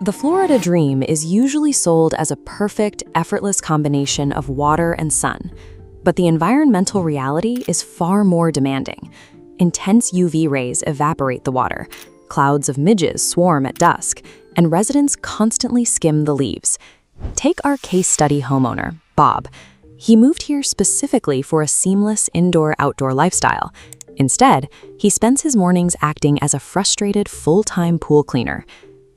The Florida dream is usually sold as a perfect, effortless combination of water and sun. But the environmental reality is far more demanding. Intense UV rays evaporate the water, clouds of midges swarm at dusk, and residents constantly skim the leaves. Take our case study homeowner, Bob. He moved here specifically for a seamless indoor-outdoor lifestyle. Instead, he spends his mornings acting as a frustrated full-time pool cleaner.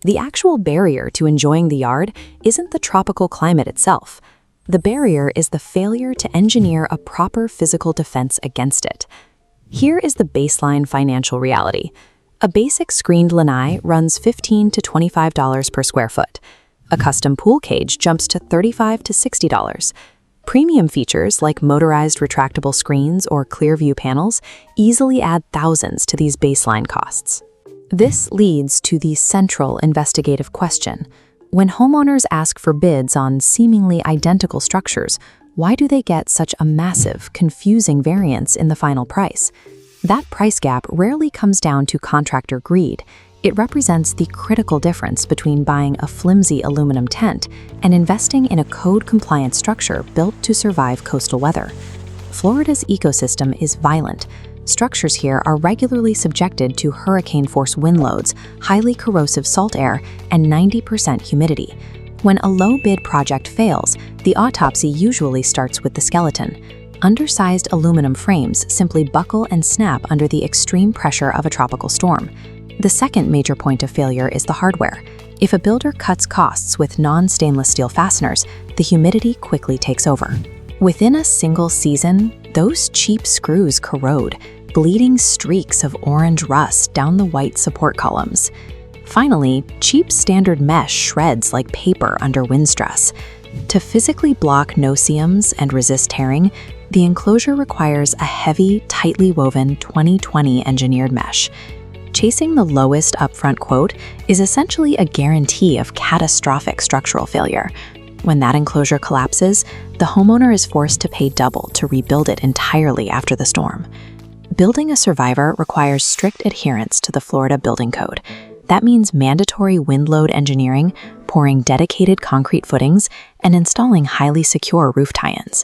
The actual barrier to enjoying the yard isn't the tropical climate itself. The barrier is the failure to engineer a proper physical defense against it. Here is the baseline financial reality. A basic screened lanai runs $15 to $25 per square foot. A custom pool cage jumps to $35 to $60. Premium features like motorized retractable screens or clear view panels easily add thousands to these baseline costs. This leads to the central investigative question. When homeowners ask for bids on seemingly identical structures, why do they get such a massive, confusing variance in the final price? That price gap rarely comes down to contractor greed. It represents the critical difference between buying a flimsy aluminum tent and investing in a code-compliant structure built to survive coastal weather. Florida's ecosystem is violent. Structures here are regularly subjected to hurricane-force wind loads, highly corrosive salt air, and 90% humidity. When a low-bid project fails, the autopsy usually starts with the skeleton. Undersized aluminum frames simply buckle and snap under the extreme pressure of a tropical storm. The second major point of failure is the hardware. If a builder cuts costs with non-stainless steel fasteners, the humidity quickly takes over. Within a single season, those cheap screws corrode, bleeding streaks of orange rust down the white support columns. Finally, cheap standard mesh shreds like paper under wind stress. To physically block no-seams and resist tearing, the enclosure requires a heavy, tightly woven 2020 engineered mesh. Chasing the lowest upfront quote is essentially a guarantee of catastrophic structural failure. When that enclosure collapses, the homeowner is forced to pay double to rebuild it entirely after the storm. Building a survivor requires strict adherence to the Florida Building Code. That means mandatory wind load engineering, pouring dedicated concrete footings, and installing highly secure roof tie-ins.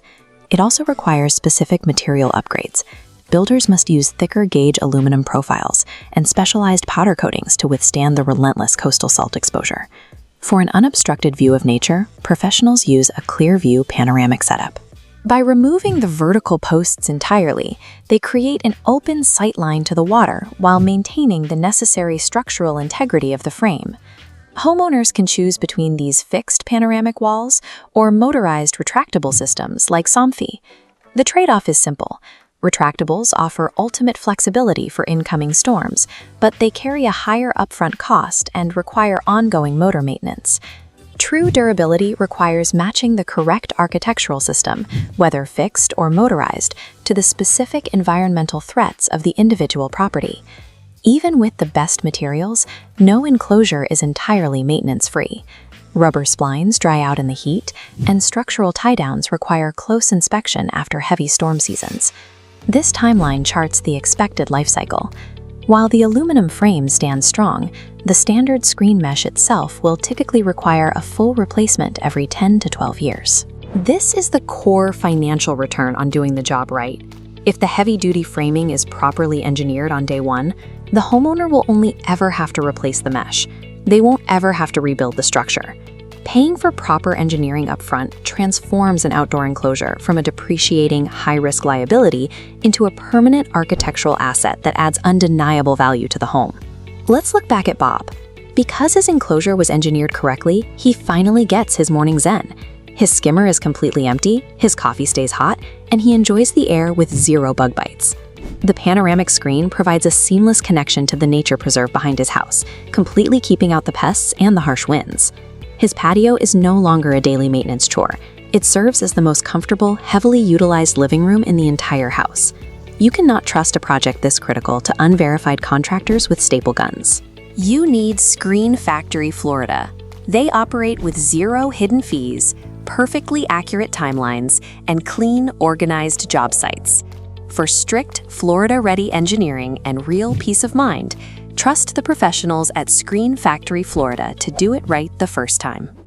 It also requires specific material upgrades. Builders must use thicker gauge aluminum profiles and specialized powder coatings to withstand the relentless coastal salt exposure. For an unobstructed view of nature, professionals use a clear view panoramic setup. By removing the vertical posts entirely, they create an open sightline to the water while maintaining the necessary structural integrity of the frame. Homeowners can choose between these fixed panoramic walls or motorized retractable systems like Somfy. The trade-off is simple. Retractables offer ultimate flexibility for incoming storms, but they carry a higher upfront cost and require ongoing motor maintenance. True durability requires matching the correct architectural system, whether fixed or motorized, to the specific environmental threats of the individual property. Even with the best materials, no enclosure is entirely maintenance-free. Rubber splines dry out in the heat, and structural tie-downs require close inspection after heavy storm seasons. This timeline charts the expected life cycle. While the aluminum frame stands strong, the standard screen mesh itself will typically require a full replacement every 10 to 12 years. This is the core financial return on doing the job right. If the heavy-duty framing is properly engineered on day one, the homeowner will only ever have to replace the mesh. They won't ever have to rebuild the structure. Paying for proper engineering upfront transforms an outdoor enclosure from a depreciating, high-risk liability into a permanent architectural asset that adds undeniable value to the home. Let's look back at Bob. Because his enclosure was engineered correctly, he finally gets his morning zen. His skimmer is completely empty, his coffee stays hot, and he enjoys the air with zero bug bites. The panoramic screen provides a seamless connection to the nature preserve behind his house, completely keeping out the pests and the harsh winds. His patio is no longer a daily maintenance chore. It serves as the most comfortable, heavily utilized living room in the entire house. You cannot trust a project this critical to unverified contractors with staple guns. You need Screen Factory Florida. They operate with zero hidden fees, perfectly accurate timelines, and clean, organized job sites. For strict, Florida-ready engineering and real peace of mind, Trust the professionals at Screen Factory Florida to do it right the first time.